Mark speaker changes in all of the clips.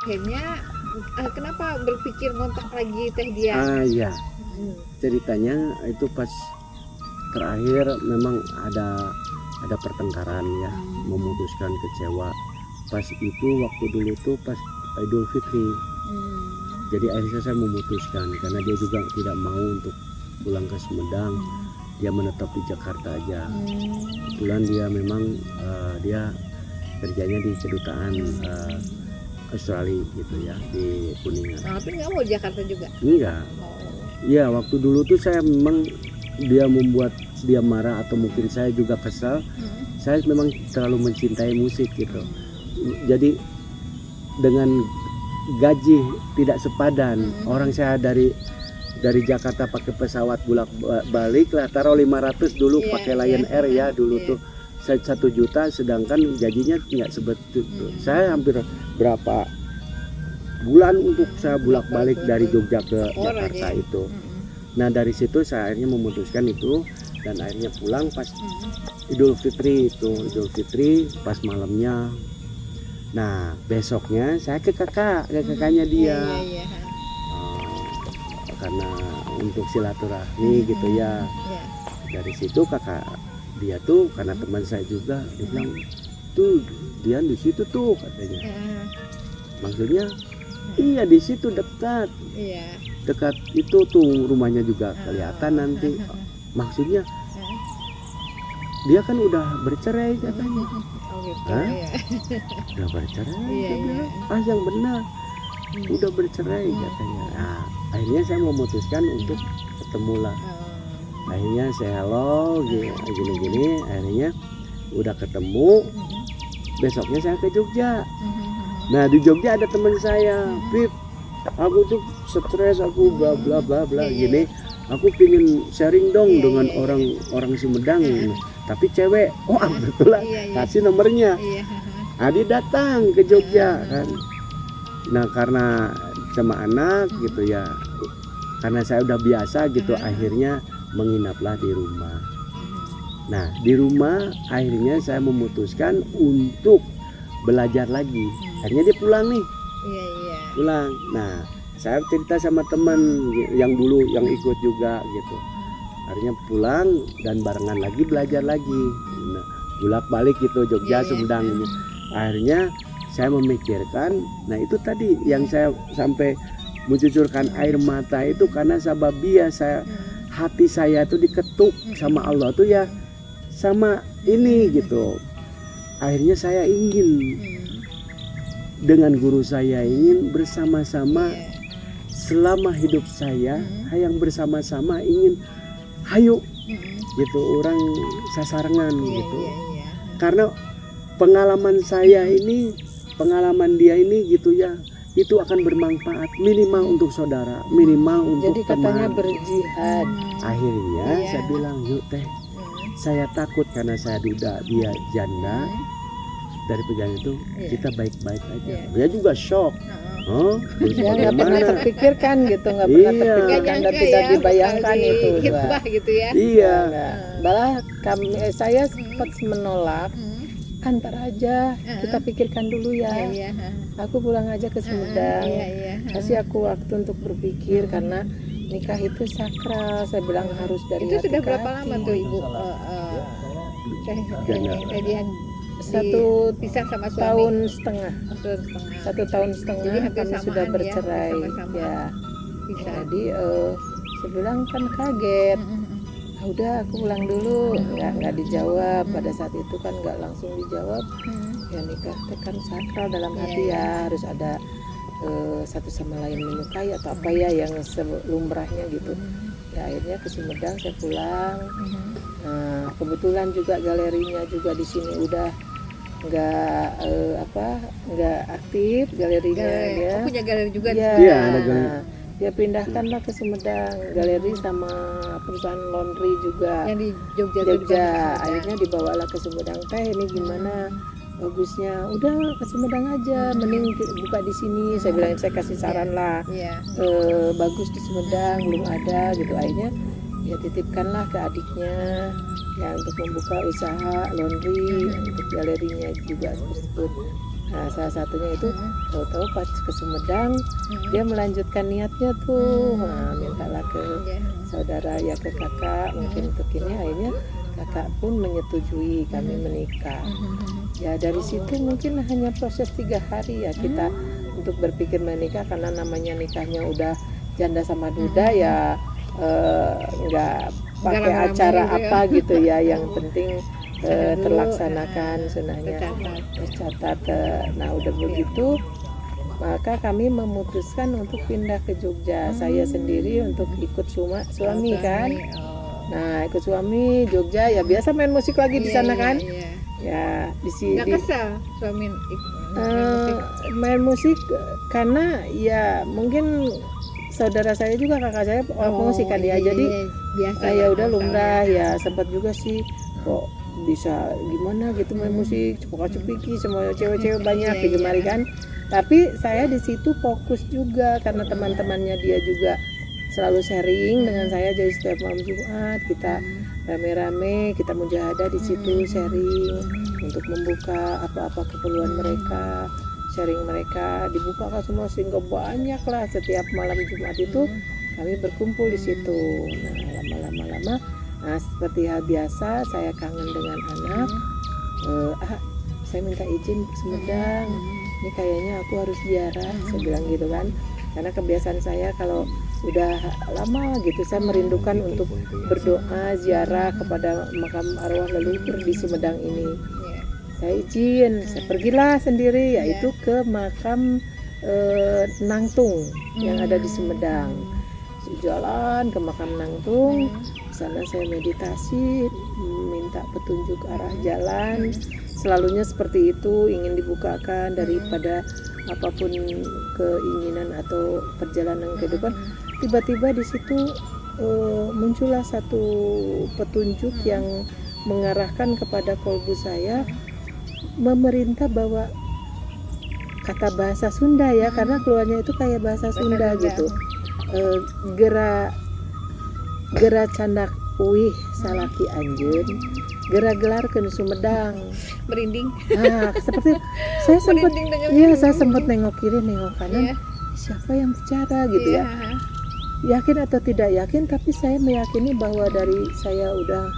Speaker 1: akhirnya kenapa berpikir ngontak lagi Teh Dian?
Speaker 2: Iya, ceritanya itu pas terakhir memang ada pertengkaran ya, memutuskan kecewa. Pas itu waktu dulu tuh pas Idul Fitri. Jadi akhirnya saya memutuskan karena dia juga tidak mau untuk pulang ke Sumedang. Dia menetap di Jakarta aja. Kebetulan dia memang dia kerjanya di kedutaan Australia gitu ya, di Kuningan.
Speaker 1: Tapi nggak mau Jakarta juga?
Speaker 2: Enggak. Iya, waktu dulu tuh saya memang dia membuat dia marah atau mungkin saya juga kesal. Saya memang terlalu mencintai musik gitu. Jadi dengan gaji tidak sepadan, orang saya dari Jakarta pakai pesawat balik lah, taruh 500 dulu pakai Lion Air ya dulu tuh 1 juta, sedangkan gajinya nggak sebetul. Saya hampir berapa bulan untuk saya bolak-balik dari Jogja ke Jakarta itu. Nah dari situ saya akhirnya memutuskan itu dan akhirnya pulang pas Idul Fitri pas malamnya. Nah besoknya saya ke kakaknya dia. Karena untuk silaturahmi gitu ya. Dari situ kakak dia tuh karena teman saya juga, dia bilang tuh Dian di situ tuh katanya. Maksudnya iya di situ dekat. Dekat itu tuh rumahnya juga kelihatan nanti. Maksudnya dia kan udah bercerai katanya. Udah bercerai. Yang benar. Udah bercerai katanya. Nah, akhirnya saya memutuskan untuk ketemu lah. Akhirnya saya halo gini akhirnya udah ketemu. Besoknya saya ke Jogja. Nah di Jogja ada teman saya, Pip, aku tuh stres, aku bla bla bla bla gini. Aku pingin sharing dong dengan orang Sumedang, tapi cewek. Oh betul lah, kasih nomornya. Adi datang ke Jogja kan. Nah karena sama anak gitu ya, karena saya udah biasa gitu, akhirnya menginaplah di rumah. Nah di rumah akhirnya saya memutuskan untuk belajar lagi. Akhirnya dia pulang nih, pulang. Nah saya cerita sama teman yang dulu yang ikut juga gitu. Akhirnya pulang dan barengan lagi belajar lagi. Nah, bolak-balik gitu Jogja Sumedang. Akhirnya saya memikirkan, nah itu tadi yang saya sampai mencucurkan air mata itu karena sababia hati saya itu diketuk sama Allah tuh ya sama ini gitu. Akhirnya saya ingin dengan guru saya ingin bersama-sama selama hidup saya yang bersama-sama ingin hayu gitu orang sasarangan gitu. Karena pengalaman saya ini, pengalaman dia ini gitu ya, itu akan bermanfaat minimal untuk saudara, minimal untuk
Speaker 3: jadi katanya teman. Berjihad.
Speaker 2: Akhirnya saya bilang yuk Teh, saya takut karena saya udah dia janda. Dari perjalanan itu kita baik-baik aja. Dia juga shock.
Speaker 3: Ya nggak pernah terpikirkan gitu, nggak pernah terpikirkan dan tidak dibayangkan itu.
Speaker 1: Gitu ya.
Speaker 2: Iya.
Speaker 3: Malah saya sempat menolak. Antar aja, kita pikirkan dulu ya. Aku pulang aja ke Sumedang. Kasih aku waktu untuk berpikir karena nikah itu sakral. Saya bilang harus dari
Speaker 1: itu sudah berapa lama tuh Ibu Teh Dian pisah sama suami?
Speaker 3: 1 tahun setengah
Speaker 1: jadi
Speaker 3: kami sudah bercerai
Speaker 1: ya.
Speaker 3: Jadi saya bilang kan kaget. Udah aku pulang dulu, nggak dijawab pada saat itu kan nggak langsung dijawab. Ya nikah kan sakral dalam hati ya harus ada satu sama lain menyukai atau apa ya yang lumrahnya gitu. Ya akhirnya ke Sumedang saya pulang. Nah, kebetulan juga galerinya juga di sini udah nggak aktif galerinya ya.
Speaker 1: Punya galeri juga
Speaker 3: ya,
Speaker 1: di
Speaker 2: ada galeri.
Speaker 3: Dia pindahkanlah ke Sumedang, galeri sama perusahaan laundry juga
Speaker 1: yang di Jogja.
Speaker 3: Akhirnya dibawalah ke Sumedang. Teh ini gimana bagusnya? Udah ke Sumedang aja, mending buka di sini. Saya bilang, saya kasih saran lah. Bagus di Sumedang belum ada gitu. Akhirnya ya titipkanlah ke adiknya ya untuk membuka usaha laundry untuk galerinya juga tersebut. Nah, salah satunya itu tahu-tahu pas ke Sumedang dia melanjutkan niatnya tuh, nah, mintalah ke saudara ya ke kakak mungkin untuk ini, akhirnya kakak pun menyetujui kami menikah. Ya dari situ mungkin hanya proses 3 hari ya kita untuk berpikir menikah, karena namanya nikahnya udah janda sama duda ya nggak pakai
Speaker 1: Rame-rame
Speaker 3: acara
Speaker 1: gitu ya.
Speaker 3: apa gitu ya, yang penting terlaksanakan sunahnya tercatat. Nah udah begitu maka kami memutuskan untuk pindah ke Jogja. Saya sendiri untuk ikut suami kan. Nah ikut suami Jogja ya biasa main musik lagi di sana kan. Ya di sini
Speaker 1: Nggak kesel suami
Speaker 3: main musik karena ya mungkin saudara saya juga kakak saya orang musik kan ya, jadi
Speaker 1: biasa
Speaker 3: ya udah lumrah ya. Sempat juga sih kok bisa gimana gitu main musik cepok-cepiki semua cewek-cewek banyak digemari kan. Tapi saya di situ fokus juga karena teman-temannya dia juga selalu sharing dengan saya, jadi setiap malam Jumat kita rame-rame kita mujahadah di situ sharing untuk membuka apa-apa keperluan mereka, sharing mereka dibukakan semua sehingga banyak lah setiap malam Jumat itu kami berkumpul di situ. Nah lama-lama nah seperti hal biasa saya kangen dengan anak, saya minta izin ke Sumedang, ini kayaknya aku harus ziarah, saya bilang gitu kan, karena kebiasaan saya kalau udah lama gitu saya merindukan untuk berdoa ziarah kepada makam arwah leluhur di Sumedang ini. Saya izin, saya pergilah sendiri yaitu ke makam Nangtung yang ada di Sumedang. Jalan ke makam Nangtung, di sana saya meditasi, minta petunjuk arah jalan. Selalunya seperti itu, ingin dibukakan daripada apapun keinginan atau perjalanan kehidupan. Tiba-tiba di situ muncullah satu petunjuk yang mengarahkan kepada kolbu saya, memerintah bahwa kata bahasa Sunda ya, karena keluarnya itu kayak bahasa Sunda gitu. Gera candak uih salaki anjeun, gera gelar ke Sumedang.
Speaker 1: merinding.
Speaker 3: Nah seperti saya sempat
Speaker 1: Merinding dengar
Speaker 3: ya
Speaker 1: gitu.
Speaker 3: saya sempat nengok kiri nengok kanan, siapa yang bicara gitu ya. Yakin atau tidak yakin, tapi saya meyakini bahwa dari saya udah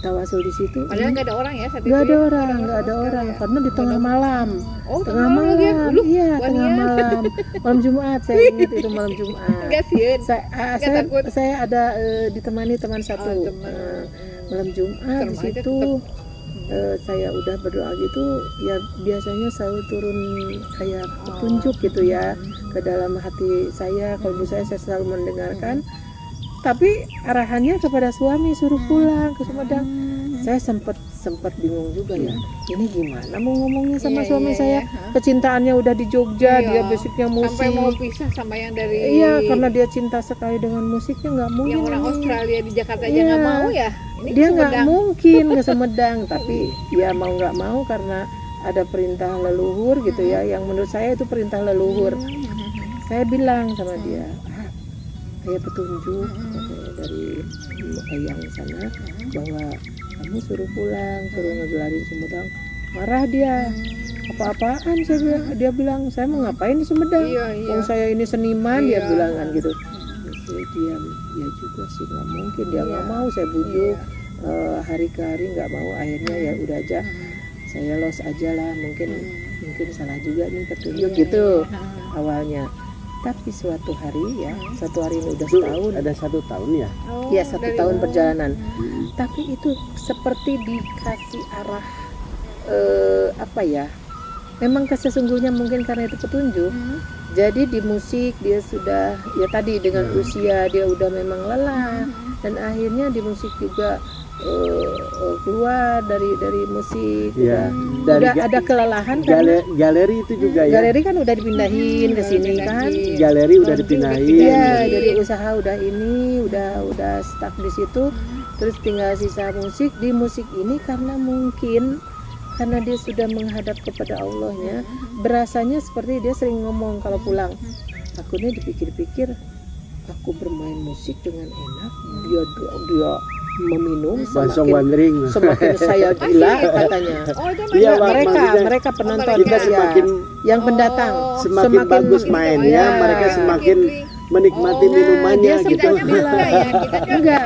Speaker 3: tawasul di situ.
Speaker 1: Padahal nggak ada orang ya saat
Speaker 3: Nggak
Speaker 1: itu
Speaker 3: ada
Speaker 1: ya?
Speaker 3: orang, nggak ada orang, karena di tengah malam.
Speaker 1: Oh,
Speaker 3: Tengah
Speaker 1: malam lagi ya?
Speaker 3: malam,
Speaker 1: Uluh,
Speaker 3: iya
Speaker 1: wanian.
Speaker 3: tengah malam, malam Jumat. Saya ingat itu malam Jumat.
Speaker 1: Enggak sih.
Speaker 3: Saya ada ditemani teman satu.
Speaker 1: Teman.
Speaker 3: Malam Jumat di
Speaker 1: Serem aja
Speaker 3: situ saya udah berdoa gitu ya, biasanya selalu turun kayak petunjuk gitu ya ke dalam hati saya, kalbu saya selalu mendengarkan, tapi arahannya kepada suami suruh pulang ke Sumedang. Saya sempat bingung juga ya, ini gimana mau ngomongnya sama suami saya, kecintaannya udah di Jogja, dia basicnya musik,
Speaker 1: sampai mau pisah sama yang dari
Speaker 3: karena dia cinta sekali dengan musiknya, nggak mungkin
Speaker 1: yang orang
Speaker 3: ini.
Speaker 1: Australia di Jakarta aja nggak mau ya. Ini
Speaker 3: Dia
Speaker 1: ke
Speaker 3: nggak
Speaker 1: Sumedang.
Speaker 3: mungkin ke Sumedang, tapi ya mau nggak mau karena ada perintah leluhur gitu ya, yang menurut saya itu perintah leluhur. Saya bilang sama dia, saya petunjuk dari yang sana bahwa kamu suruh pulang, suruh ngegelarin Sumedang. Marah dia, apa-apaan saya bilang. Dia bilang, saya mau ngapain di Sumedang? Kalau saya ini seniman, dia bilang kan gitu. Saya diam, dia juga sih nggak mungkin, dia nggak mau. Saya bujuk hari ke hari nggak mau. Akhirnya ya udah aja, saya los aja lah. Mungkin salah juga nih petunjuk gitu awalnya. Tapi suatu hari ya, satu hari ini udah setahun.
Speaker 2: Ada 1 tahun ya?
Speaker 3: Ya 1 tahun perjalanan. Tapi itu seperti dikasih arah apa ya? Memang sesungguhnya mungkin karena itu petunjuk. Jadi di musik dia sudah ya tadi dengan usia dia udah memang lelah, dan akhirnya di musik juga keluar dari musik
Speaker 2: Ya,
Speaker 3: udah ada kelelahan karena
Speaker 2: galeri itu juga ya.
Speaker 3: galeri kan udah dipindahin ke sini kan.
Speaker 2: Galeri udah dipindahin.
Speaker 3: Iya, jadi usaha udah ini udah stuck di situ. Terus tinggal sisa musik. Di musik ini karena dia sudah menghadap kepada Allahnya, berasanya seperti dia sering ngomong kalau pulang. Akhirnya dipikir-pikir, aku bermain musik dengan enak, dia meminum
Speaker 2: Basong
Speaker 3: semakin
Speaker 2: wandering.
Speaker 3: semakin saya gila katanya.
Speaker 1: Oh itu
Speaker 2: Iya,
Speaker 1: mana?
Speaker 2: Pak.
Speaker 3: Mereka
Speaker 2: maksudnya
Speaker 3: penonton
Speaker 2: kita
Speaker 3: ya,
Speaker 2: semakin
Speaker 3: yang pendatang
Speaker 2: semakin bagus mainnya,
Speaker 3: ya,
Speaker 2: mereka semakin menikmati
Speaker 1: Oh, nah,
Speaker 2: minumannya
Speaker 3: dia
Speaker 2: gitu.
Speaker 3: sempat bilang
Speaker 1: ya, kita kan
Speaker 3: enggak.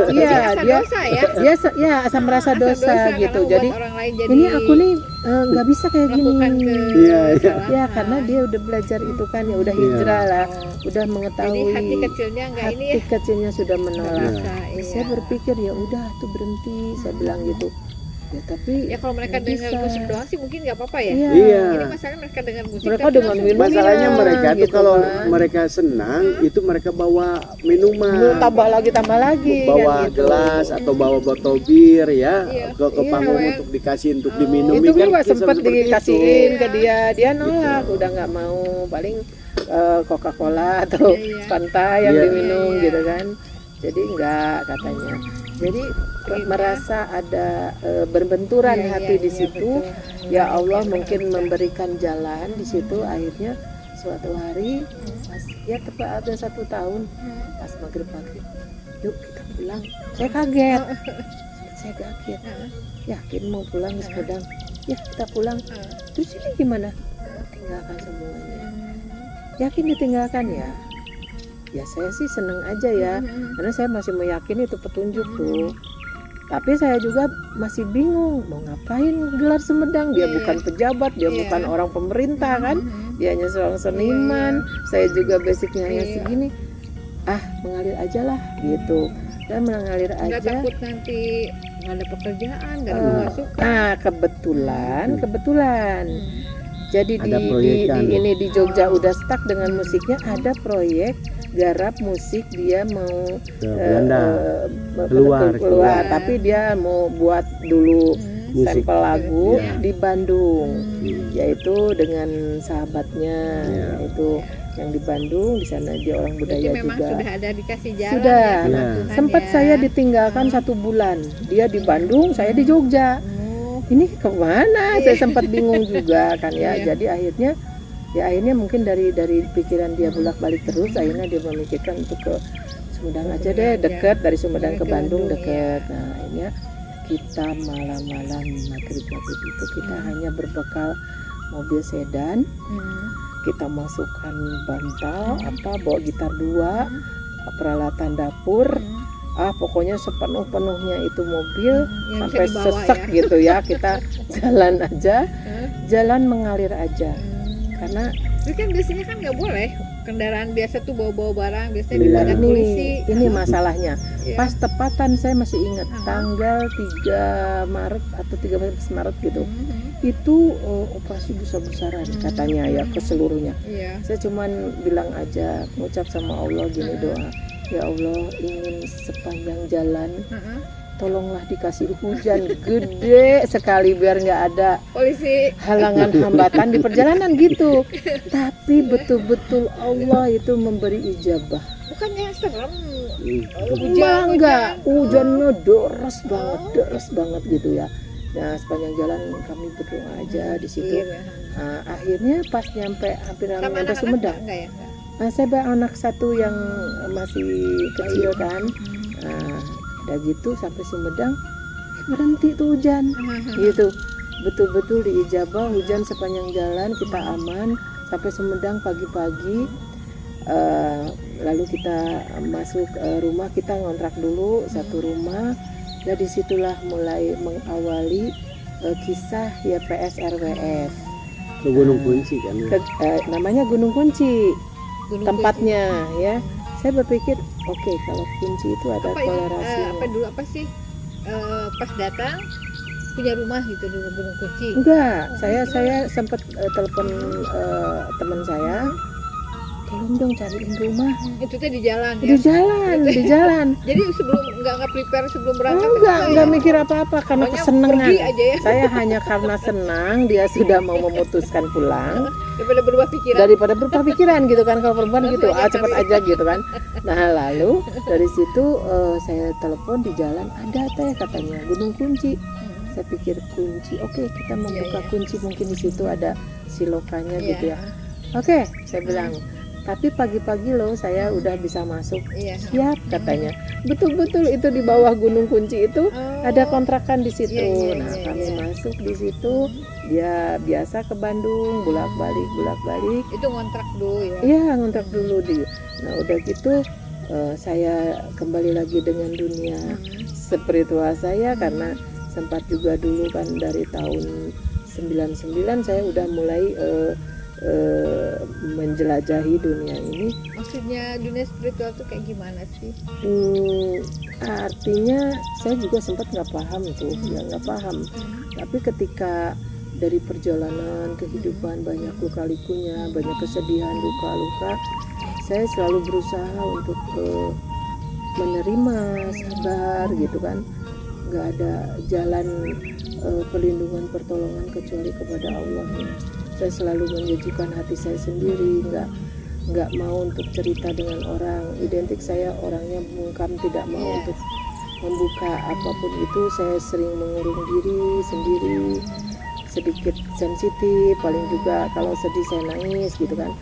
Speaker 3: Iya,
Speaker 1: dia
Speaker 3: dia
Speaker 1: dosa ya.
Speaker 3: dia ya asam merasa
Speaker 1: Asam
Speaker 3: dosa
Speaker 1: karena
Speaker 3: gitu.
Speaker 1: membuat
Speaker 3: Jadi
Speaker 1: orang lain jadi
Speaker 3: ini aku nih nggak bisa kayak gini.
Speaker 1: melakukan
Speaker 2: Iya, iya.
Speaker 1: kesalahan.
Speaker 3: Ya karena dia udah belajar itu kan ya udah
Speaker 2: Iya.
Speaker 3: hijrah lah,
Speaker 1: Oh.
Speaker 3: udah
Speaker 1: Jadi
Speaker 3: mengetahui
Speaker 1: hati kecilnya enggak ini
Speaker 3: hati
Speaker 1: ya.
Speaker 3: kecilnya sudah
Speaker 1: Nggak
Speaker 3: menolak.
Speaker 1: bisa,
Speaker 3: Ya,
Speaker 1: iya.
Speaker 3: saya berpikir ya udah tuh berhenti, saya bilang gitu. Ya tapi
Speaker 1: Ya kalau mereka
Speaker 3: nggak
Speaker 1: dengar
Speaker 3: bisa.
Speaker 1: musik doang sih mungkin nggak apa-apa ya.
Speaker 3: Iya.
Speaker 2: Iya.
Speaker 1: Ini masalahnya mereka dengar musik.
Speaker 3: Mereka
Speaker 1: tapi
Speaker 3: dengan
Speaker 1: langsung
Speaker 3: minum.
Speaker 2: Masalahnya
Speaker 3: Iya,
Speaker 2: mereka tuh
Speaker 3: gitu
Speaker 2: kalau
Speaker 3: kan.
Speaker 2: mereka senang itu mereka bawa minuman.
Speaker 3: Mau tambah lagi
Speaker 2: Bawa
Speaker 3: kan gitu.
Speaker 2: gelas atau bawa botol bir ya
Speaker 1: Iya.
Speaker 2: ke
Speaker 3: Iya,
Speaker 2: panggung
Speaker 1: Wen.
Speaker 2: untuk dikasih untuk
Speaker 1: Oh.
Speaker 2: diminum.
Speaker 3: Itu
Speaker 2: kan
Speaker 3: juga
Speaker 2: kisah
Speaker 3: sempat
Speaker 2: seperti itu.
Speaker 3: dikasihin ke
Speaker 1: Iya.
Speaker 3: dia nolak,
Speaker 2: Gitu.
Speaker 3: udah nggak mau, paling Coca-Cola atau
Speaker 1: Iya, iya.
Speaker 3: Fanta yang
Speaker 2: Iya.
Speaker 3: diminum
Speaker 1: Iya, iya.
Speaker 3: gitu kan. Jadi enggak katanya. Jadi
Speaker 1: Iya.
Speaker 3: merasa ada berbenturan
Speaker 1: Iya,
Speaker 3: hati
Speaker 1: iya,
Speaker 3: di
Speaker 1: iya,
Speaker 3: situ.
Speaker 1: betul.
Speaker 3: Ya Allah mungkin memberikan jalan di situ. Akhirnya suatu hari pas ya tepat ada 1 tahun pas maghrib, yuk kita pulang. Saya kaget. Saya kaget. Yakin mau pulang ke Sumedang? Ya kita pulang. Terus ini gimana? Tinggalkan semuanya. Yakin ditinggalkan ya? Ya saya sih seneng aja ya, karena saya masih meyakini itu petunjuk tuh. Tapi saya juga masih bingung mau ngapain gelar Sumedang. Dia
Speaker 1: Iya,
Speaker 3: bukan pejabat, dia
Speaker 1: Iya.
Speaker 3: bukan orang pemerintah kan. Dia hanya seorang seniman. Saya juga basicnya hanya
Speaker 1: Iya.
Speaker 3: segini. Mengalir aja lah gitu. Dan mengalir
Speaker 1: Nggak
Speaker 3: aja.
Speaker 1: takut nanti nggak ada pekerjaan, nggak ada
Speaker 3: Eh,
Speaker 1: pemasukan.
Speaker 3: Nah kebetulan. Jadi
Speaker 2: Ada
Speaker 3: di
Speaker 2: proyek kan?
Speaker 3: ini di Jogja udah stuck dengan musiknya, ada proyek garap musik, dia mau
Speaker 2: Ke Belanda.
Speaker 3: keluar,
Speaker 2: Keluar.
Speaker 3: tapi dia mau buat dulu
Speaker 2: Musik.
Speaker 3: sampel lagu
Speaker 2: Iya.
Speaker 3: di Bandung,
Speaker 2: Hmm.
Speaker 3: yaitu dengan sahabatnya,
Speaker 2: Iya.
Speaker 3: yaitu yang di Bandung, di sana dia orang
Speaker 1: Berarti
Speaker 3: budaya
Speaker 1: memang
Speaker 3: juga.
Speaker 1: sudah ada dikasih jalan
Speaker 3: Sudah.
Speaker 1: ya sama
Speaker 2: Iya.
Speaker 1: Tuhan
Speaker 3: Sempat
Speaker 1: ya.
Speaker 3: saya ditinggalkan 1 bulan, dia di Bandung, saya di Jogja.
Speaker 1: Oh,
Speaker 3: Ini kemana? Saya sempat bingung juga kan ya.
Speaker 1: Iya.
Speaker 3: Jadi akhirnya mungkin dari pikiran dia bolak-balik terus, akhirnya dia memikirkan untuk ke Sumedang aja deh, dekat dari Sumedang ke
Speaker 1: Ke
Speaker 3: Bandung
Speaker 1: Bandung,
Speaker 3: dekat. Nah akhirnya kita malam-malam maghrib itu kita hanya berbekal mobil sedan, kita masukkan bantal, bawa gitar 2, peralatan dapur. Pokoknya sepenuh-penuhnya itu mobil
Speaker 1: yang
Speaker 3: sampai
Speaker 1: bisa dibawa
Speaker 3: sesek
Speaker 1: ya.
Speaker 3: gitu ya, kita jalan aja, jalan mengalir aja, karena
Speaker 1: Tapi kan biasanya kan nggak boleh kendaraan biasa tuh bawa-bawa barang, biasanya
Speaker 2: Iya.
Speaker 1: ada polisi.
Speaker 3: ini masalahnya.
Speaker 1: Iya.
Speaker 3: Pas tepatan saya masih ingat
Speaker 1: Ah.
Speaker 3: tanggal 3 Maret atau 13 Maret gitu, itu operasi besar-besaran katanya ya ke seluruhnya.
Speaker 1: Iya.
Speaker 3: Saya cuman bilang aja, ngucap sama Allah gini, doa, ya Allah, ingin sepanjang jalan tolonglah dikasih hujan gede sekali biar nggak ada
Speaker 1: Polisi.
Speaker 3: halangan hambatan di perjalanan gitu. Tapi betul-betul Allah itu memberi ijabah.
Speaker 1: Bukannya serem.
Speaker 3: Malah enggak, hujannya deras banget gitu ya. Nah sepanjang jalan kami berdoa aja di situ.
Speaker 1: Iya.
Speaker 3: Nah, akhirnya pas nyampe hampir
Speaker 1: Sama
Speaker 3: nyampe
Speaker 1: anak-anak
Speaker 3: Sumedang.
Speaker 1: enggak ya?
Speaker 3: Nah, saya bawa anak 1 yang masih kecil kan. Nah, udah gitu sampai Sumedang berhenti tuh hujan gitu. Betul-betul diijabah, hujan sepanjang jalan, kita aman sampai Sumedang pagi-pagi. Lalu kita masuk rumah, kita ngontrak dulu 1 rumah. Dan disitulah mulai mengawali kisah YPS RWS.
Speaker 2: Ke Gunung Kunci kan.
Speaker 3: Namanya Gunung Kunci
Speaker 1: Gunung
Speaker 3: tempatnya ya. Saya berpikir oke, kalau kunci itu ada
Speaker 1: Apa ini?
Speaker 3: kolerasinya.
Speaker 1: Apa dulu apa sih? Pas datang punya rumah gitu di Gunung Kunci.
Speaker 3: Enggak, saya sempat telepon teman saya, tolong dong cariin rumah.
Speaker 1: Itu tuh di jalan
Speaker 3: Di
Speaker 1: ya.
Speaker 3: jalan.
Speaker 1: Jadi sebelum nggak prepare sebelum berangkat.
Speaker 3: Enggak mikir apa-apa karena
Speaker 1: Pokoknya
Speaker 3: kesenangan.
Speaker 1: pergi aja ya.
Speaker 3: Saya hanya karena senang dia sudah mau memutuskan pulang
Speaker 1: Daripada berubah pikiran.
Speaker 3: daripada berubah pikiran gitu kan, kalau perempuan
Speaker 1: Langsung
Speaker 3: gitu,
Speaker 1: aja
Speaker 3: cepet
Speaker 1: cari.
Speaker 3: aja gitu kan. Nah lalu dari situ saya telepon di jalan, ada teh katanya Gunung Kunci. Saya pikir kunci, oke kita membuka
Speaker 1: Iya.
Speaker 3: kunci, mungkin di situ ada silokannya
Speaker 1: Iya.
Speaker 3: gitu ya. Oke, saya bilang tapi pagi-pagi loh saya udah bisa masuk.
Speaker 1: Iya.
Speaker 3: Siap katanya. Betul-betul itu di bawah Gunung Kunci itu
Speaker 1: Oh.
Speaker 3: ada kontrakan di situ.
Speaker 1: Iya, iya,
Speaker 3: Nah,
Speaker 1: iya,
Speaker 3: kami
Speaker 1: iya.
Speaker 3: masuk di situ. Dia biasa ke Bandung, bolak-balik.
Speaker 1: Itu ngontrak dulu ya.
Speaker 3: Iya, ngontrak dulu di. Nah, udah gitu saya kembali lagi dengan dunia spiritual saya karena sempat juga dulu kan dari tahun 99 saya udah mulai menjelajahi dunia ini.
Speaker 1: Maksudnya dunia spiritual tuh kayak gimana sih?
Speaker 3: Artinya saya juga sempat nggak paham tuh, ya nggak paham. Tapi ketika dari perjalanan kehidupan banyak luka-likunya, banyak kesedihan, luka-luka, saya selalu berusaha untuk menerima, sabar gitu kan. Nggak ada jalan perlindungan, pertolongan kecuali kepada Allah. Saya selalu menjadikan hati saya sendiri, nggak mau untuk cerita dengan orang. Identik saya orangnya bungkam, tidak mau untuk membuka apapun itu. Saya sering mengurung diri sendiri, sedikit sensitif, paling juga kalau sedih saya nangis gitu kan.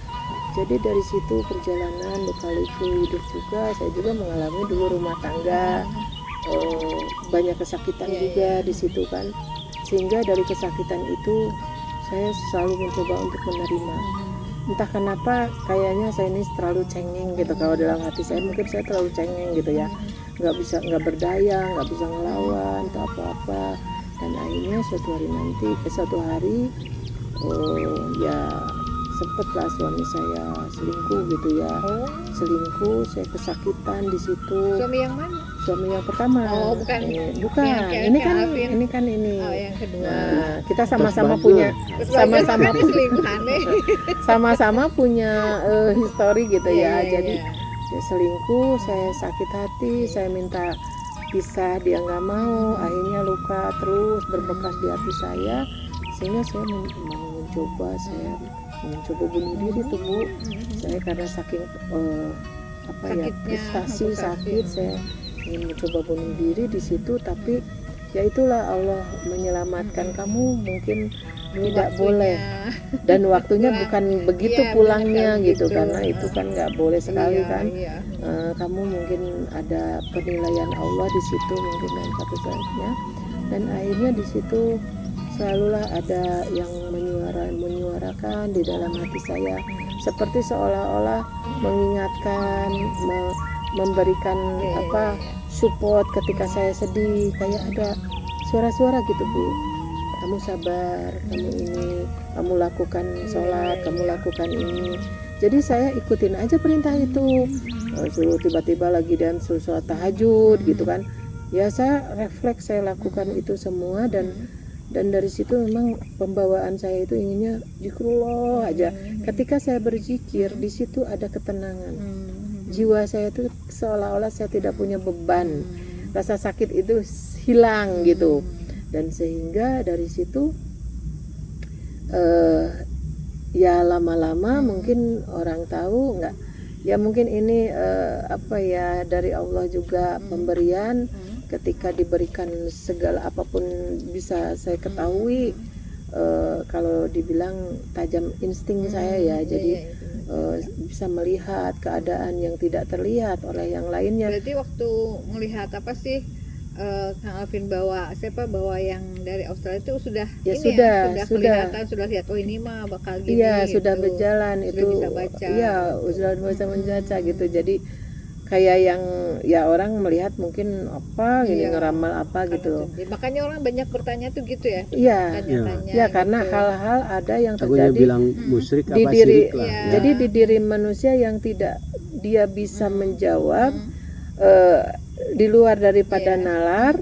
Speaker 3: Jadi dari situ perjalanan luka-liku hidup juga, saya juga mengalami dulu rumah tangga, banyak kesakitan juga di situ kan. Sehingga dari kesakitan itu saya selalu mencoba untuk menerima. Entah kenapa kayaknya saya ini terlalu cengeng gitu, kalau dalam hati saya mungkin saya terlalu cengeng gitu ya, nggak berdaya, nggak bisa ngelawan atau apa-apa. Dan akhirnya suatu hari ya sempatlah suami saya selingkuh gitu ya. Selingkuh, saya kesakitan di situ.
Speaker 1: Suami yang mana?
Speaker 3: Suami yang pertama.
Speaker 1: Oh, bukan.
Speaker 3: Bukan.
Speaker 1: Yang
Speaker 3: Ini
Speaker 1: kayak
Speaker 3: kan ini.
Speaker 1: Oh, yang kedua.
Speaker 3: Nah, kita sama-sama
Speaker 2: Terus
Speaker 3: punya
Speaker 1: Terus
Speaker 3: sama-sama
Speaker 1: bagaimana selingkuhannya?
Speaker 3: sama-sama punya histori gitu ya.
Speaker 1: Iya,
Speaker 3: Jadi
Speaker 1: iya.
Speaker 3: dia selingkuh, saya sakit hati, saya minta pisah, dia nggak mau. Akhirnya luka terus berbekas di hati saya, sehingga saya mau mencoba bunuh diri tuh Bu. Saya karena saking
Speaker 1: Sakitnya,
Speaker 3: frustasi,
Speaker 1: frustasi.
Speaker 3: sakit, saya ingin mencoba bunuh diri di situ. Tapi ya itulah, Allah menyelamatkan kamu, mungkin tidak
Speaker 1: Waktunya.
Speaker 3: boleh, dan waktunya
Speaker 1: Pulang.
Speaker 3: bukan begitu
Speaker 1: Iya,
Speaker 3: pulangnya
Speaker 1: benar,
Speaker 3: gitu,
Speaker 1: gitu.
Speaker 3: karena itu kan nggak boleh sekali
Speaker 1: Iya,
Speaker 3: kan.
Speaker 1: iya.
Speaker 3: Kamu mungkin ada penilaian Allah di situ mungkin dalam satu saatnya, dan akhirnya di situ selalulah ada yang menyuarakan di dalam hati saya, seperti seolah-olah mengingatkan, memberikan support ketika saya sedih, kayak ada suara-suara gitu Bu. Kamu sabar, kamu lakukan sholat, kamu lakukan ini. Jadi saya ikutin aja perintah itu. Suruh tiba-tiba lagi dan suruh sholat tahajud gitu kan. Ya saya refleks, saya lakukan itu semua, dan dari situ memang pembawaan saya itu inginnya zikrullah aja. Ketika saya berzikir, di situ ada ketenangan. Jiwa saya itu seolah-olah saya tidak punya beban. Rasa sakit itu hilang gitu. Dan sehingga dari situ ya lama-lama mungkin orang tahu nggak, ya mungkin ini dari Allah juga pemberian. Ketika diberikan segala apapun bisa saya ketahui, kalau dibilang tajam insting saya ya, jadi bisa melihat keadaan yang tidak terlihat oleh yang lainnya.
Speaker 1: Berarti waktu melihat apa sih Kang Alvin bawa yang dari Australia itu sudah
Speaker 3: sudah
Speaker 1: kelihatan, sudah lihat oh ini mah bakal gini.
Speaker 3: Iya,
Speaker 1: gitu.
Speaker 3: sudah berjalan,
Speaker 1: Sudah
Speaker 3: itu
Speaker 1: bisa baca.
Speaker 3: Iya, sudah bisa membaca gitu. Jadi kayak yang ya orang melihat mungkin apa gini, ngeramal apa gitu.
Speaker 1: Makanya orang banyak bertanya tuh gitu ya.
Speaker 3: Iya.
Speaker 1: Tanya-tanya
Speaker 3: Ya karena
Speaker 1: gitu.
Speaker 3: hal-hal ada yang
Speaker 2: Akunya
Speaker 3: terjadi
Speaker 2: bilang musyrik
Speaker 3: di
Speaker 2: apa
Speaker 3: diri.
Speaker 2: syirik lah.
Speaker 1: Iya.
Speaker 3: Jadi di diri manusia yang tidak dia bisa menjawab di luar daripada nalar,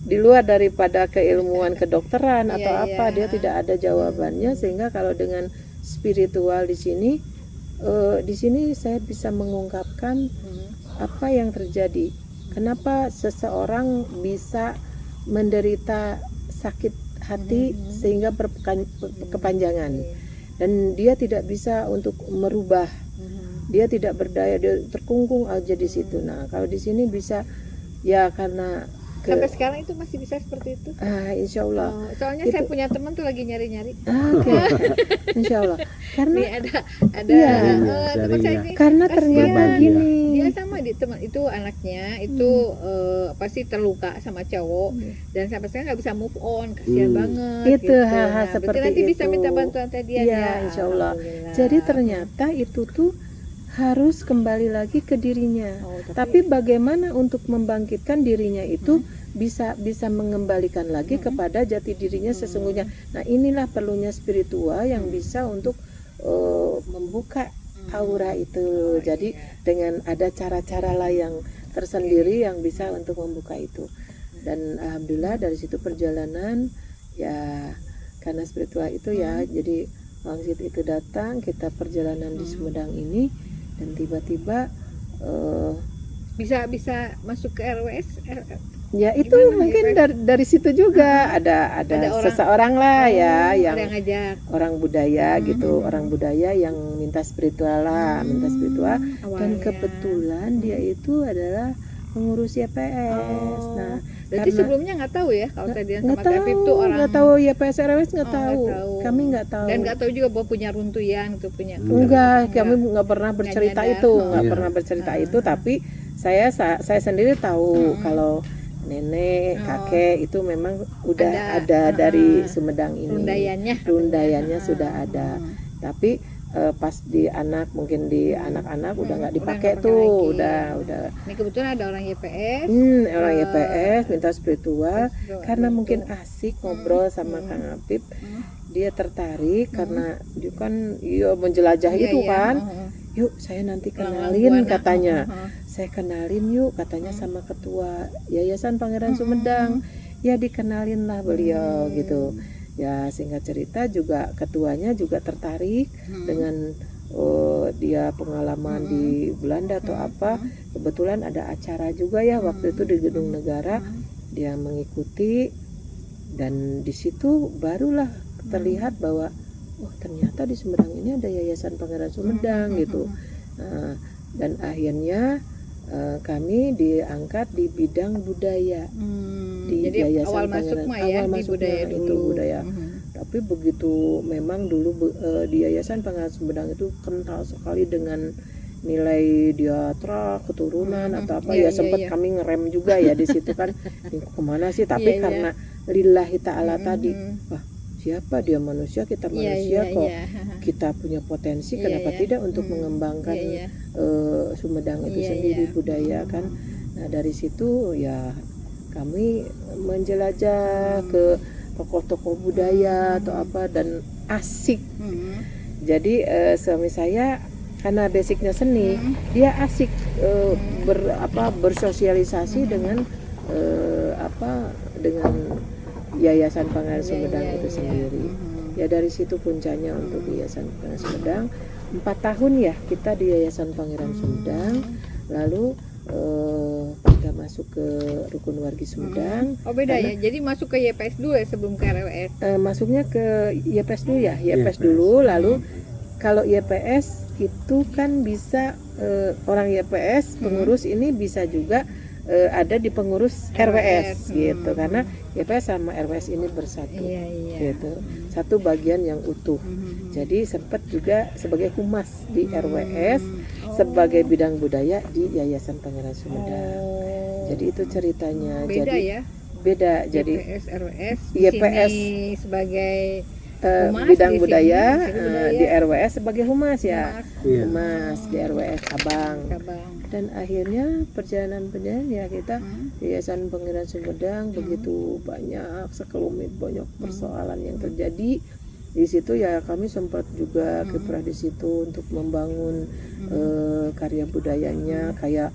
Speaker 3: di luar daripada keilmuan kedokteran atau apa, dia tidak ada jawabannya. Sehingga kalau dengan spiritual di sini saya bisa mengungkapkan apa yang terjadi, kenapa seseorang bisa menderita sakit hati sehingga berkepanjangan, dan dia tidak bisa untuk merubah, dia tidak berdaya, dia terkungkung aja di situ. Nah kalau di sini bisa, ya karena
Speaker 1: Sampai sekarang itu masih bisa seperti itu?
Speaker 3: Insya Allah.
Speaker 1: Soalnya saya punya teman tuh lagi nyari-nyari.
Speaker 3: Oke. Insya Allah. Karena
Speaker 1: Nih ada
Speaker 3: Iya.
Speaker 1: teman saya ini.
Speaker 3: karena
Speaker 1: Kasihan.
Speaker 3: ternyata
Speaker 2: Berbagi.
Speaker 3: gini.
Speaker 1: Dia sama di teman itu anaknya itu pasti terluka sama cowok dan sampai sekarang nggak bisa move on, kasihan banget.
Speaker 3: Itu hal-hal
Speaker 1: Berarti
Speaker 3: seperti
Speaker 1: nanti bisa
Speaker 3: itu.
Speaker 1: minta bantuan tadi ya.
Speaker 3: Iya, insya Allah.
Speaker 1: Alhamdulillah.
Speaker 3: Jadi ternyata itu tuh harus kembali lagi ke dirinya. Tapi bagaimana untuk membangkitkan dirinya itu bisa mengembalikan lagi kepada jati dirinya sesungguhnya. Nah, inilah perlunya spiritual yang bisa untuk membuka aura itu. Jadi dengan ada cara-cara lah yang tersendiri yang bisa untuk membuka itu. Dan alhamdulillah dari situ perjalanan ya karena spiritual itu ya jadi wangsit itu datang, kita perjalanan di Sumedang ini dan tiba-tiba
Speaker 1: bisa masuk ke RWS.
Speaker 3: ya itu
Speaker 1: Gimana,
Speaker 3: mungkin dari situ juga ada
Speaker 1: orang.
Speaker 3: seseorang lah ya yang
Speaker 1: ada yang ngajak
Speaker 3: orang budaya gitu, orang budaya yang minta spiritual lah, minta spiritual dan
Speaker 1: awalnya.
Speaker 3: kebetulan dia itu adalah pengurus YPS. Nah,
Speaker 1: Berarti
Speaker 3: karena-
Speaker 1: sebelumnya nggak tahu ya kalau tadian
Speaker 3: nggak
Speaker 1: sama Tevip tuh orang
Speaker 3: nggak tahu YPS RWS nggak
Speaker 1: Oh, nggak
Speaker 3: tahu.
Speaker 1: tahu.
Speaker 3: Kami nggak tahu.
Speaker 1: dan nggak tahu juga bahwa punya runtuyan itu punya
Speaker 3: Enggak, kami nggak pernah bercerita
Speaker 1: nyadar.
Speaker 3: itu, nggak
Speaker 2: Iya.
Speaker 3: pernah bercerita itu. Tapi saya sendiri tahu kalau nenek, kakek itu memang udah ada dari Sumedang ini. Rundayannya sudah ada. Tapi pas di anak mungkin di anak-anak udah nggak dipakai
Speaker 1: nggak
Speaker 3: tuh,
Speaker 1: pakai
Speaker 3: udah.
Speaker 1: ini kebetulan ada orang YPS
Speaker 3: Orang YPS minta spiritual karena mungkin asik ngobrol sama Kang Apip. Dia tertarik karena dia kan menjelajah
Speaker 1: Iya,
Speaker 3: itu
Speaker 1: iya.
Speaker 3: kan. Yuk saya nanti kenalin
Speaker 1: Buana.
Speaker 3: katanya. Saya kenalin yuk katanya sama ketua Yayasan Pangeran Sumedang. Ya dikenalin lah beliau gitu. Ya singkat cerita juga ketuanya juga tertarik dengan dia pengalaman di Belanda atau apa. Kebetulan ada acara juga ya waktu itu di Gedung Negara. Dia mengikuti dan di situ barulah terlihat bahwa oh ternyata di Sumedang ini ada Yayasan Pangeran Sumedang gitu. Nah, dan akhirnya kami diangkat di bidang budaya di
Speaker 1: jadi
Speaker 3: Yayasan
Speaker 1: awal masuk
Speaker 3: Pangeran.
Speaker 1: mah ya di
Speaker 3: masuknya
Speaker 1: budaya
Speaker 3: itu
Speaker 1: dulu
Speaker 3: budaya. Tapi begitu memang dulu di Yayasan Pangeran Sumedang itu kental sekali dengan nilai diatra keturunan atau apa
Speaker 1: Iya,
Speaker 3: ya sempat
Speaker 1: iya.
Speaker 3: kami ngerem juga ya di situ kan ini kemana sih tapi
Speaker 1: Iya, iya.
Speaker 3: karena lillahi ta'ala tadi wah siapa dia manusia kita manusia kok kita punya potensi
Speaker 1: Iya,
Speaker 3: kenapa
Speaker 1: iya.
Speaker 3: tidak untuk mengembangkan
Speaker 1: Iya, iya.
Speaker 3: Sumedang itu
Speaker 1: Iya,
Speaker 3: sendiri
Speaker 1: iya.
Speaker 3: budaya kan. Nah dari situ ya kami menjelajah ke tokoh-tokoh budaya atau apa dan asik. Jadi suami saya karena basicnya seni dia asik bersosialisasi dengan dengan Yayasan Pangeran Sumedang itu sendiri. Ya dari situ puncaknya untuk Yayasan Pangeran Sumedang 4 tahun ya kita di Yayasan Pangeran Sumedang, lalu kita masuk ke Rukun Wargi Sumedang.
Speaker 1: Oh beda ya, jadi masuk ke YPS dulu ya sebelum ke RWS.
Speaker 3: Masuknya ke YPS dulu ya, YPS
Speaker 2: YPS.
Speaker 3: dulu, lalu kalau YPS itu kan bisa orang YPS pengurus ini bisa juga ada di pengurus RWS gitu karena YPS sama RWS ini bersatu
Speaker 1: Iya, iya.
Speaker 3: gitu, satu bagian yang utuh. Jadi sempat juga sebagai humas di RWS, sebagai bidang budaya di Yayasan Pangeran Sumedang. Jadi itu ceritanya.
Speaker 1: Beda
Speaker 3: jadi
Speaker 1: ya,
Speaker 3: beda. Jadi
Speaker 1: YPS RWS
Speaker 3: YPS,
Speaker 1: sini sebagai humas,
Speaker 3: bidang
Speaker 1: di sini,
Speaker 3: budaya,
Speaker 1: sini budaya.
Speaker 3: di RWS sebagai humas ya.
Speaker 2: Iya.
Speaker 3: Humas di RWS Abang.
Speaker 1: Cabang.
Speaker 3: Dan akhirnya perjalanan ya kita Yayasan Pangeran Sumedang begitu banyak sekelumit banyak persoalan yang terjadi di situ ya kami sempat juga kiprah di situ untuk membangun karya budayanya kayak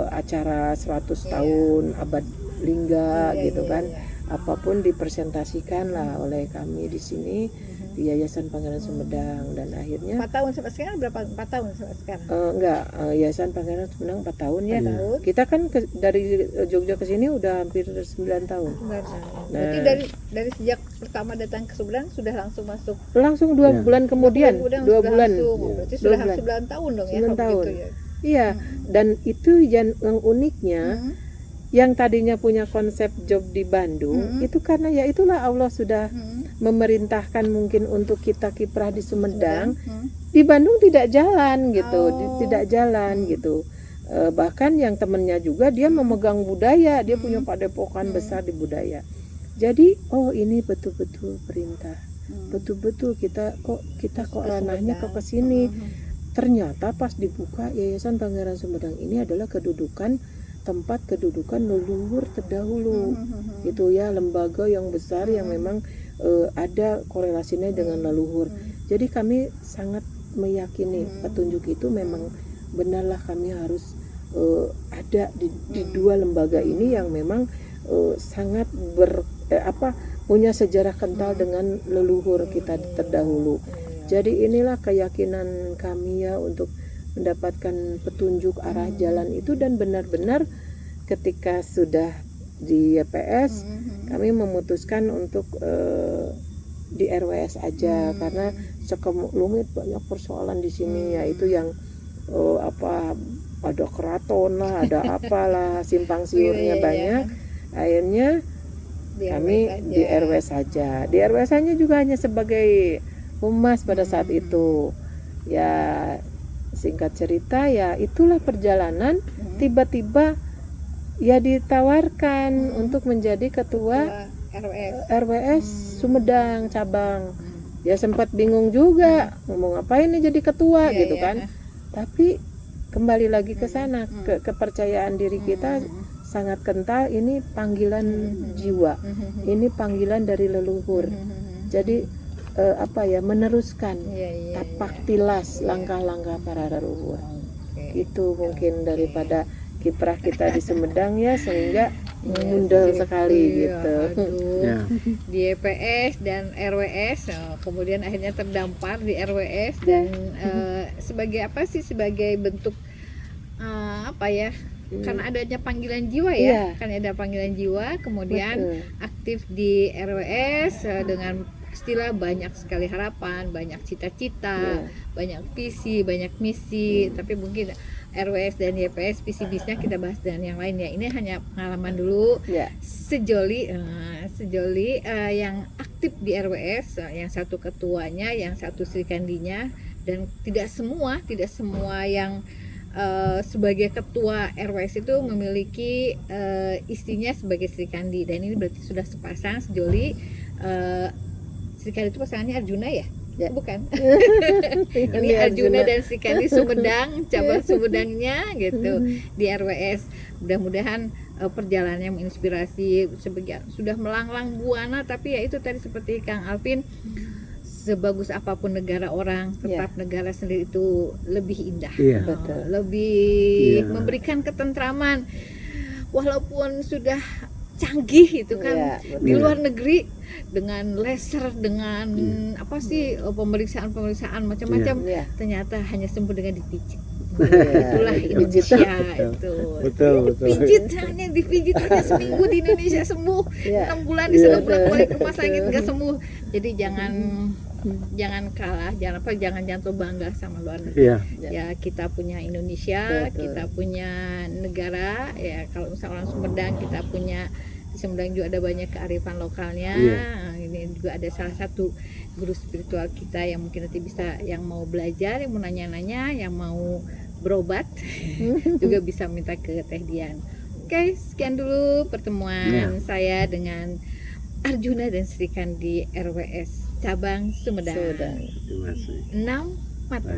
Speaker 3: acara 100 tahun abad lingga gitu kan. Apapun dipresentasikan lah oleh kami di sini di Yayasan Pangeran Sumedang dan akhirnya
Speaker 1: 4 tahun sampai sekarang berapa? 4 tahun sampai sekarang.
Speaker 3: Yayasan Pangeran Sumedang 4 tahun ya.
Speaker 1: 4 tahun.
Speaker 3: Kita kan dari Jogja ke sini udah hampir 9 tahun.
Speaker 1: Berarti dari sejak pertama datang ke Sumedang sudah langsung masuk.
Speaker 3: Langsung 2
Speaker 2: Ya.
Speaker 3: bulan kemudian, 2
Speaker 1: sudah
Speaker 3: bulan.
Speaker 1: langsung.
Speaker 2: Iya.
Speaker 1: Berarti
Speaker 3: 2
Speaker 1: sudah
Speaker 3: bulan.
Speaker 1: 9 tahun dong ya
Speaker 3: 9
Speaker 1: kalau
Speaker 3: tahun.
Speaker 1: begitu ya.
Speaker 3: Iya, dan itu yang uniknya yang tadinya punya konsep job di Bandung itu karena ya itulah Allah sudah memerintahkan mungkin untuk kita kiprah di Sumedang. Di Bandung tidak jalan gitu, tidak jalan gitu. Bahkan yang temennya juga dia memegang budaya, dia punya padepokan besar di budaya. Jadi ini betul-betul perintah, betul-betul kita kok ranahnya kok ke sini. Ternyata pas dibuka Yayasan Pangeran Sumedang ini adalah tempat kedudukan leluhur terdahulu, gitu ya, lembaga yang besar yang memang ada korelasinya dengan leluhur. Jadi kami sangat meyakini petunjuk itu memang benarlah kami harus ada di dua lembaga ini yang memang sangat punya sejarah kental dengan leluhur kita terdahulu. Jadi inilah keyakinan kami ya untuk mendapatkan petunjuk arah jalan itu, dan benar-benar ketika sudah di YPS kami memutuskan untuk di RWS aja karena sekelumit banyak persoalan di sini, yaitu yang ada keraton lah, ada apalah, simpang siurnya banyak. Akhirnya kami di RWS saja. Di RWS hanya juga hanya sebagai humas pada saat itu. Ya singkat cerita ya itulah perjalanan, tiba-tiba ya ditawarkan untuk menjadi ketua RWS Sumedang cabang. Ya sempat bingung juga mau ngapain nih jadi ketua gitu kan. Tapi kembali lagi ke sana, kepercayaan diri kita sangat kental. Ini panggilan jiwa, ini panggilan dari leluhur. Jadi meneruskan tapak tilas langkah-langkah para leluhur. Itu mungkin daripada kiprah kita di Sumedang ya, sehingga mengundang sekali gitu.
Speaker 1: Di YPS dan RWS, kemudian akhirnya terdampar di RWS dan sebagai apa sih, sebagai bentuk karena adanya panggilan jiwa ya, kan ada panggilan jiwa, kemudian aktif di RWS dengan istilah banyak sekali harapan, banyak cita-cita, banyak visi, banyak misi. Tapi mungkin RWS dan YPS visi-misinya kita bahas dengan yang lain ya. Ini hanya pengalaman dulu sejoli yang aktif di RWS, yang satu ketuanya, yang satu Sri Kandinya, dan tidak semua yang sebagai ketua RWS itu memiliki istrinya sebagai Sri Kandi. Dan ini berarti sudah sepasang sejoli. Sri Kandi itu pasangannya Arjuna ya? Bukan. Ini Arjuna dan Sri Kandi Sumedang, cabang Sumedangnya gitu di RWS. Mudah-mudahan perjalanannya menginspirasi. Sebagian sudah melanglang buana, tapi ya itu tadi seperti Kang Alvin, sebagus apapun negara orang, tetap negara sendiri itu lebih indah, lebih memberikan ketentraman. Walaupun sudah canggih itu kan di luar negeri dengan laser, dengan pemeriksaan macam-macam, ternyata hanya sembuh dengan dipijit. Itulah Indonesia itu.
Speaker 2: Betul.
Speaker 1: Hanya dipijit hanya seminggu di Indonesia sembuh, 6 bulan di sana bolak-balik ke rumah sakit nggak sembuh. Jadi jangan kalah, jangan jatuh bangga sama luar negeri. Ya kita punya Indonesia, kita punya negara. Ya kalau misalnya orang Sumedang, kita punya di Sumedang juga ada banyak kearifan lokalnya. Ini juga ada salah satu guru spiritual kita yang mungkin nanti bisa, yang mau belajar, yang mau nanya-nanya, yang mau berobat juga bisa minta ke Teh Dian. Oke, sekian dulu pertemuan saya dengan Arjuna dan Sri Kandi RWS cabang Sumedang. 6 Mata.